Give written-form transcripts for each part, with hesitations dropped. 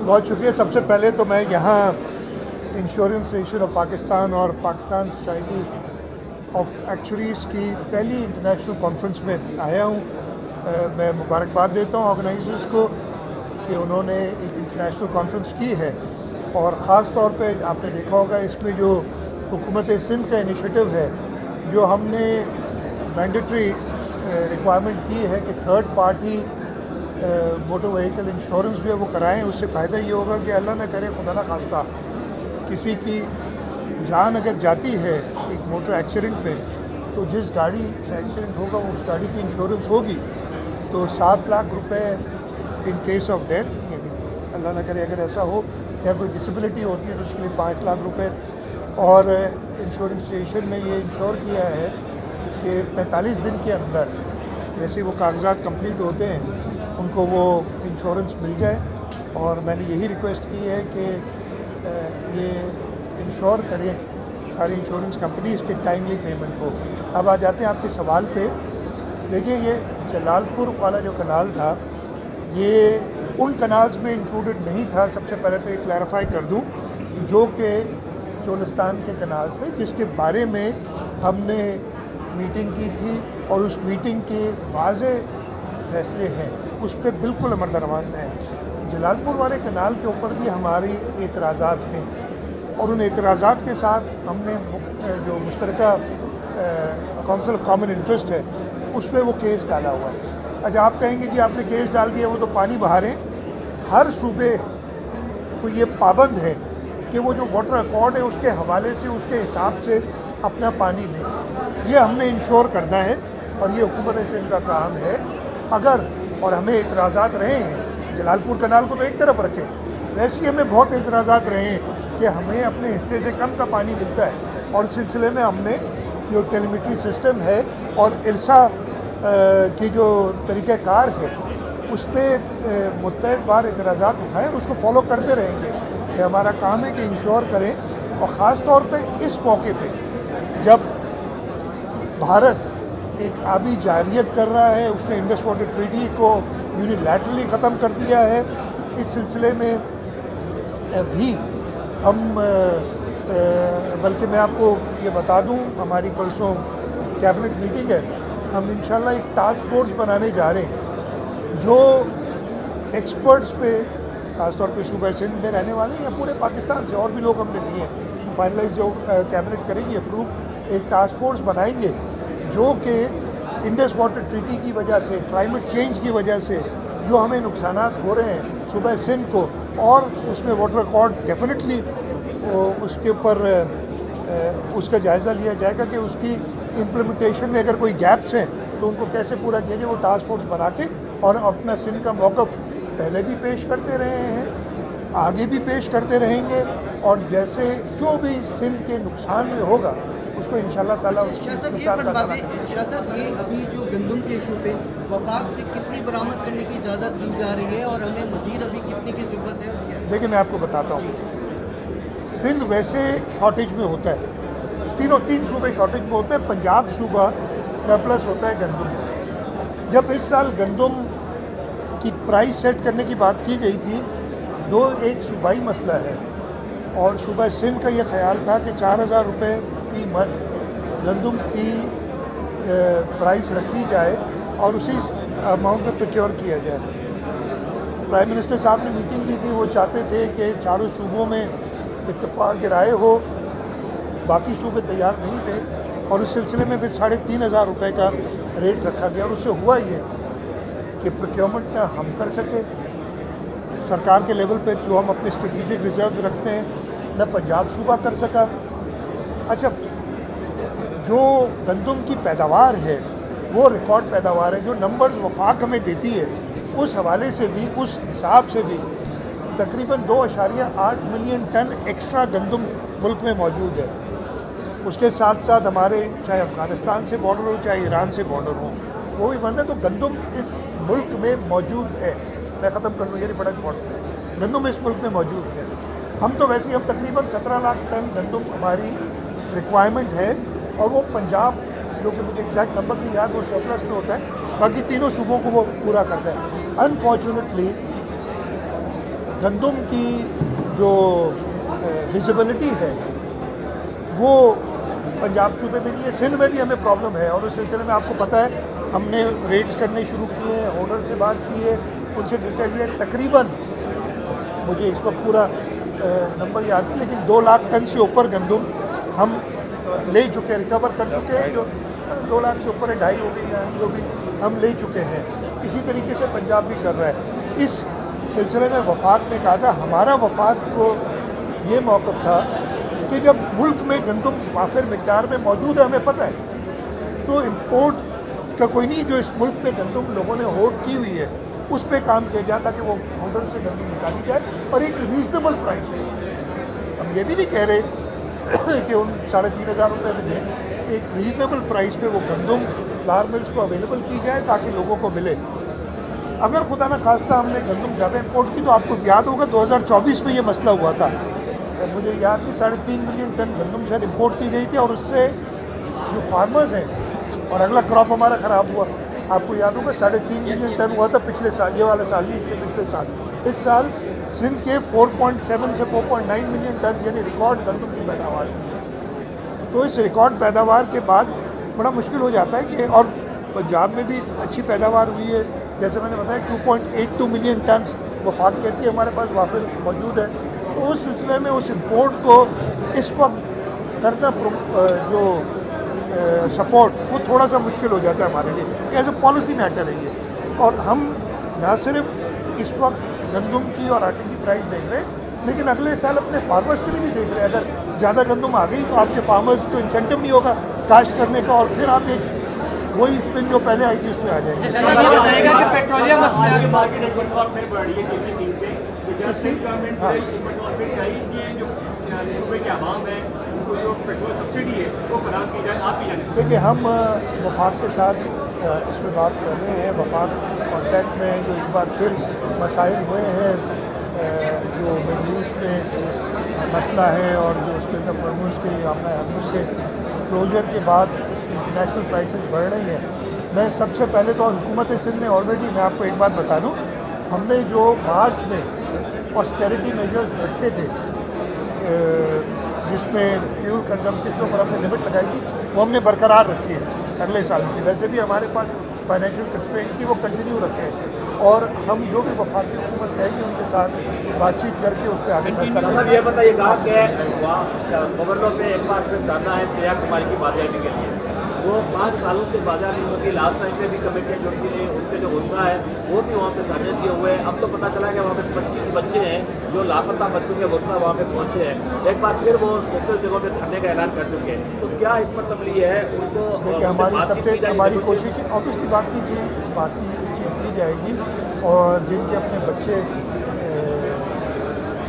بہت شکریہ. سب سے پہلے تو میں یہاں انشورنس ایسوسیشن آف پاکستان اور پاکستان سوسائٹی آف ایکچوریز کی پہلی انٹرنیشنل کانفرنس میں آیا ہوں. میں مبارکباد دیتا ہوں آرگنائزرز کو کہ انہوں نے ایک انٹرنیشنل کانفرنس کی ہے, اور خاص طور پہ آپ نے دیکھا ہوگا اس میں جو حکومت سندھ کا انیشیٹو ہے, جو ہم نے مینڈیٹری ریکوائرمنٹ کی ہے کہ third party motor vehicle insurance جو ہے وہ کرائیں. اس سے فائدہ یہ ہوگا کہ اللہ نہ کرے خدا نہ خواستہ کسی کی جان اگر جاتی ہے ایک موٹر ایکسیڈنٹ میں, تو جس گاڑی سے ایکسیڈنٹ ہوگا وہ اس گاڑی کی انشورنس ہوگی تو 7 لاکھ روپے ان کیس آف ڈیتھ, یعنی اللہ نہ کرے اگر ایسا ہو یا کوئی ڈسیبلٹی ہوتی ہے تو اس کے لیے 5 لاکھ روپے. اور انشورنس اسٹیشن نے یہ انشور کیا ہے کہ 45 دن کے اندر جیسے وہ کاغذات کمپلیٹ ہوتے ہیں ان کو وہ انشورنس مل جائے. اور میں نے یہی ریکویسٹ کی ہے کہ یہ انشور کریں ساری انشورنس کمپنیز کے ٹائملی پیمنٹ کو. اب آ جاتے ہیں آپ کے سوال پہ. دیکھیں یہ جلال پور والا جو کنال تھا یہ ان کنالز میں انکلوڈڈ نہیں تھا. سب سے پہلے تو یہ کلیریفائی کر دوں, جو کہ چولستان کے کنال سے, جس کے بارے میں ہم نے میٹنگ کی تھی اور اس میٹنگ کے واضح فیصلے ہیں, اس پہ بالکل عمل درآمد ہیں. جلال پور والے کنال کے اوپر بھی ہماری اعتراضات ہیں, اور ان اعتراضات کے ساتھ ہم نے جو مشترکہ کونسل آف کامن انٹرسٹ ہے اس پہ وہ کیس ڈالا ہوا ہے. اچھا آپ کہیں گے جی آپ نے کیس ڈال دیا وہ تو پانی بہا رہے ہیں. ہر صوبے کو یہ پابند ہے کہ وہ جو واٹر ایکارڈ ہے اس کے حوالے سے اس کے حساب سے اپنا پانی لیں. یہ ہم نے انشور کرنا ہے اور یہ حکومت سندھ کا کام ہے. اگر اور ہمیں اعتراضات رہے ہیں, جلال پور کنال کو تو ایک طرف رکھیں, ویسے ہی ہمیں بہت اعتراضات رہے ہیں کہ ہمیں اپنے حصے سے کم کا پانی ملتا ہے, اور اس سلسلے میں ہم نے جو ٹیلیمیٹری سسٹم ہے اور ارسا کی جو طریقہ کار ہے اس پہ متعدد بار اعتراضات اٹھائیں, اور اس کو فالو کرتے رہیں گے. کہ ہمارا کام ہے کہ انشور کریں, اور خاص طور پہ اس موقع پہ جب بھارت ایک آبی جارحیت کر رہا ہے, اس نے انڈس واٹر ٹریٹی کو یونیلیٹرلی ختم کر دیا ہے. اس سلسلے میں بھی ہم بلکہ میں آپ کو یہ بتا دوں ہماری پرسوں کیبنٹ میٹنگ ہے, ہم انشاءاللہ ایک ٹاسک فورس بنانے جا رہے ہیں جو ایکسپرٹس پہ خاص طور پہ صوبہ سندھ میں رہنے والے یا پورے پاکستان سے, اور بھی لوگ ہم نے دیے ہیں, فائنلائز جو کیبنٹ کرے گی اپروو, ایک ٹاسک فورس بنائیں گے جو کہ انڈس واٹر ٹریٹی کی وجہ سے, کلائمیٹ چینج کی وجہ سے جو ہمیں نقصانات ہو رہے ہیں صوبہ سندھ کو, اور اس میں واٹر ایکارڈ ڈیفینیٹلی اس کے اوپر اس کا جائزہ لیا جائے گا کہ اس کی امپلیمنٹیشن میں اگر کوئی گیپس ہیں تو ان کو کیسے پورا کیا جائے. وہ ٹاسک فورس بنا کے اور اپنا سندھ کا موقف پہلے بھی پیش کرتے رہے ہیں, آگے بھی پیش کرتے رہیں گے, اور جیسے جو بھی سندھ کے نقصان میں ہوگا اس کو انشاءاللہ تعالیٰ شاہ صاحب یہ ابھی جو گندم کے ایشو پہ وفاق سے کتنی برآمد کرنے کی اجازت دی جا رہی ہے اور ہمیں مزید ابھی کتنی کی ضرورت ہے؟ دیکھیں میں آپ کو بتاتا ہوں, سندھ ویسے شارٹیج میں ہوتا ہے, تین صوبے شارٹیج میں ہوتے ہیں. پنجاب صوبہ سرپلس ہوتا ہے گندم میں. جب اس سال گندم کی پرائس سیٹ کرنے کی بات کی گئی تھی, ایک صوبائی مسئلہ ہے, اور صوبہ سندھ کا یہ خیال تھا کہ 4,000 روپے فی من گندم کی پرائس رکھی جائے اور اسی اماؤنٹ پہ پروکیور کیا جائے. پرائم منسٹر صاحب نے میٹنگ کی تھی, وہ چاہتے تھے کہ چاروں صوبوں میں اتفاق رائے ہو, باقی صوبے تیار نہیں تھے, اور اس سلسلے میں پھر 3,500 روپے کا ریٹ رکھا گیا. اور اس سے ہوا یہ کہ پروکیورمنٹ نہ ہم کر سکے سرکار کے لیول پہ جو ہم اپنے اسٹریٹجک ریزرو رکھتے ہیں, نہ پنجاب صوبہ کر سکا. اچھا جو گندم کی پیداوار ہے وہ ریکارڈ پیداوار ہے, جو نمبرز وفاق ہمیں دیتی ہے اس حوالے سے بھی, اس حساب سے بھی تقریباً 2.8 ملین ٹن ایکسٹرا گندم ملک میں موجود ہے. اس کے ساتھ ساتھ ہمارے چاہے افغانستان سے بارڈر ہو چاہے ایران سے بارڈر ہو وہ بھی بند ہے, تو گندم اس ملک میں موجود ہے. میں ختم کر لوں, یہ بڑا امپورٹنٹ ہے, گندم اس ملک میں موجود ہے. ہم تو ویسے ہم تقریباً 17 لاکھ ٹن گندم ہماری ریکوائرمنٹ ہے, اور وہ پنجاب جو کہ مجھے ایگزیکٹ نمبر نہیں یاد وہ سرپلس میں ہوتا ہے, باقی تینوں صوبوں کو وہ پورا کرتا ہے. انفارچونیٹلی گندم کی جو ویزیبلٹی ہے وہ پنجاب صوبے میں نہیں ہے، سندھ میں بھی ہمیں پرابلم ہے، اور اس سلسلے میں آپ کو پتہ ہے ہم نے ریٹس کرنے شروع کیے ہیں، آنر سے بات کی ہے، ان سے ڈیٹیل لیا، تقریباً مجھے اس وقت پورا نمبر یاد نہیں لیکن 2 لاکھ ٹن سے اوپر گندم ہم لے چکے ہیں، ریکور کر چکے ہیں، جو 2 لاکھ سے اوپر ہے، 2.5 ہو گئی ہیں جو بھی ہم لے چکے ہیں۔ اسی طریقے سے پنجاب بھی کر رہا ہے۔ اس سلسلے میں وفاق نے کہا تھا، ہمارا وفاق کو یہ موقف تھا کہ جب ملک میں گندم وافر مقدار میں موجود ہے، ہمیں پتہ ہے، تو امپورٹ کا کوئی نہیں، جو اس ملک میں گندم لوگوں نے ہوٹ کی ہوئی ہے اس پہ کام کیا جائے تاکہ وہ ہولڈر سے گندم نکالی جائے، اور ایک ریزنیبل پرائس ہے۔ ہم یہ بھی نہیں کہہ رہے کہ ان 3,500 روپے میں دیں، ایک ریزنیبل پرائس پہ وہ گندم فلاور ملز کو اویلیبل کی جائے تاکہ لوگوں کو ملے۔ اگر خدا نہ خواستہ ہم نے گندم زیادہ امپورٹ کی تو آپ کو یاد ہوگا 2024 میں یہ مسئلہ ہوا تھا، مجھے یاد نہیں 3.5 ملین ٹن گندم شاید امپورٹ کی گئی تھی، اور اس سے جو فارمرز ہیں، اور اگلا کراپ ہمارا خراب ہوا، آپ کو یاد ہوگا 3.5 ملین ٹن ہوا تھا پچھلے سال، یہ والا سال نہیں، اس سے پچھلے سال۔ اس سال سندھ کے 4.7 سے 4.9 ملین ٹن یعنی ریکارڈ گندم کی پیداوار ہوئی ہے۔ تو اس ریکارڈ پیداوار کے بعد بڑا مشکل ہو جاتا ہے کہ، اور پنجاب میں بھی اچھی پیداوار ہوئی ہے، جیسے میں نے بتایا 2.82 ملین ٹنز وفاق کہتی ہے ہمارے پاس وافر موجود ہے۔ تو اس سلسلے میں اس امپورٹ کو اس وقت کرنا جو سپورٹ وہ تھوڑا سا مشکل ہو جاتا ہے ہمارے لیے، ایز اے پالیسی میٹر ہے یہ، اور ہم نہ صرف اس وقت گندم کی اور آٹے کی پرائس دیکھ رہے ہیں لیکن اگلے سال اپنے فارمرز کے لیے بھی دیکھ رہے ہیں۔ اگر زیادہ گندم آ گئی تو آپ کے فارمرز کو انسینٹیو نہیں ہوگا کاشت کرنے کا، اور پھر آپ ایک وہی اسپن جو پہلے آئی تھی اس میں آ جائیں گے۔ یہ بتائے گا کہ پیٹرولیم دیکھیے ہم وفاق کے ساتھ اس میں بات کر رہے ہیں، وفاق کانٹیکٹ میں جو ایک بار پھر مسائل ہوئے ہیں جو مڈل ایسٹ میں مسئلہ ہے، اور جو اسٹریٹ آف ہارمز کے ہارمز کے کلوجر کے بعد انٹرنیشنل پرائسز بڑھ رہی ہیں۔ میں سب سے پہلے تو حکومت سندھ نے آلریڈی، میں آپ کو ایک بات بتا دوں، ہم نے جو مارچ میں آسٹیریٹی میجرز رکھے تھے جس میں فیول کنزمپشن کے اوپر ہم نے لمٹ لگائی تھی، وہ ہم نے برقرار رکھی ہے اگلے سال کے لیے۔ ویسے بھی ہمارے پاس فائنینشیل کنسٹرینٹ تھی، وہ کنٹینیو رکھے، اور ہم جو بھی وفاقی حکومت کہے گی ان کے ساتھ بات چیت کر کے اس پہ آگے فیصلہ کریں گے۔ یہ بتائیے گا کہ گورنر سے ایک بار پھر جاننا ہے پریا کماری کی بازیابی کے لیے، وہ 5 سالوں سے بازار نہیں ہوتی، لاسٹ ٹائم میں بھی کمیٹیاں جو کی ہیں ان کے جو غصہ ہے وہ بھی وہاں پہ دھرنے دیے ہوئے ہیں۔ اب تو پتہ چلا کہ وہاں پہ 25 بچے ہیں جو لاپتہ بچوں کے غصہ وہاں پہ پہنچے ہیں، ایک بار پھر وہ مختلف جگہوں پہ دھرنے کا اعلان کر چکے ہیں، تو کیا حکمت عملی ہے ان کو؟ دیکھیے ہماری کوشش ہے، اوبیسلی بات کی جائے گی، اور جن کے اپنے بچے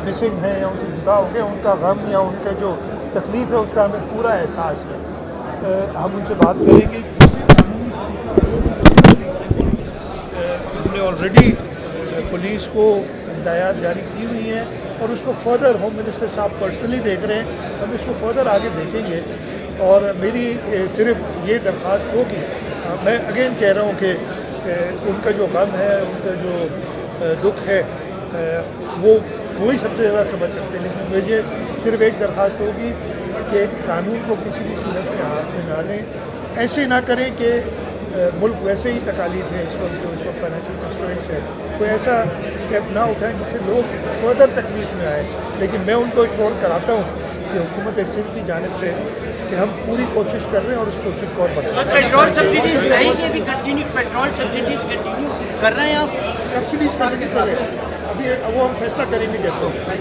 مسنگ ہیں یا ان سے جدا ہو گئے، ان کا غم یا ان کا جو تکلیف ہے اس کا ہمیں پورا احساس ہے، ہم ان سے بات کریں گے۔ ہم نے آلریڈی پولیس کو ہدایات جاری کی ہوئی ہیں، اور اس کو فردر ہوم منسٹر صاحب پرسنلی دیکھ رہے ہیں، ہم اس کو فردر آگے دیکھیں گے، اور میری صرف یہ درخواست ہوگی، میں اگین کہہ رہا ہوں کہ ان کا جو غم ہے، ان کا جو دکھ ہے، وہ وہی سب سے زیادہ سمجھ سکتے ہیں، لیکن مجھے صرف ایک درخواست ہوگی کہ قانون کو کسی بھی صورت میں ہاتھ میں نہ لیں، ایسے نہ کریں کہ ملک ویسے ہی تکالیف ہے اس وقت فائنینشیل کنسٹرینٹس ہے، کوئی ایسا اسٹیپ نہ اٹھائیں جس سے لوگ فردر تکلیف میں آئے، لیکن میں ان کو اشور کراتا ہوں کہ حکومت سندھ کی جانب سے کہ ہم پوری کوشش کر رہے ہیں اور اس کوشش کو اور بڑھائیں۔ پیٹرول سبسڈیز رہیں گی ابھی کنٹینیو، پیٹرول سبسڈیز کنٹینیو کر رہے ہیں آپ؟ سبسڈیز کنٹینیو کر رہے ہیں، ابھی وہ ہم فیصلہ کریں گے جیسے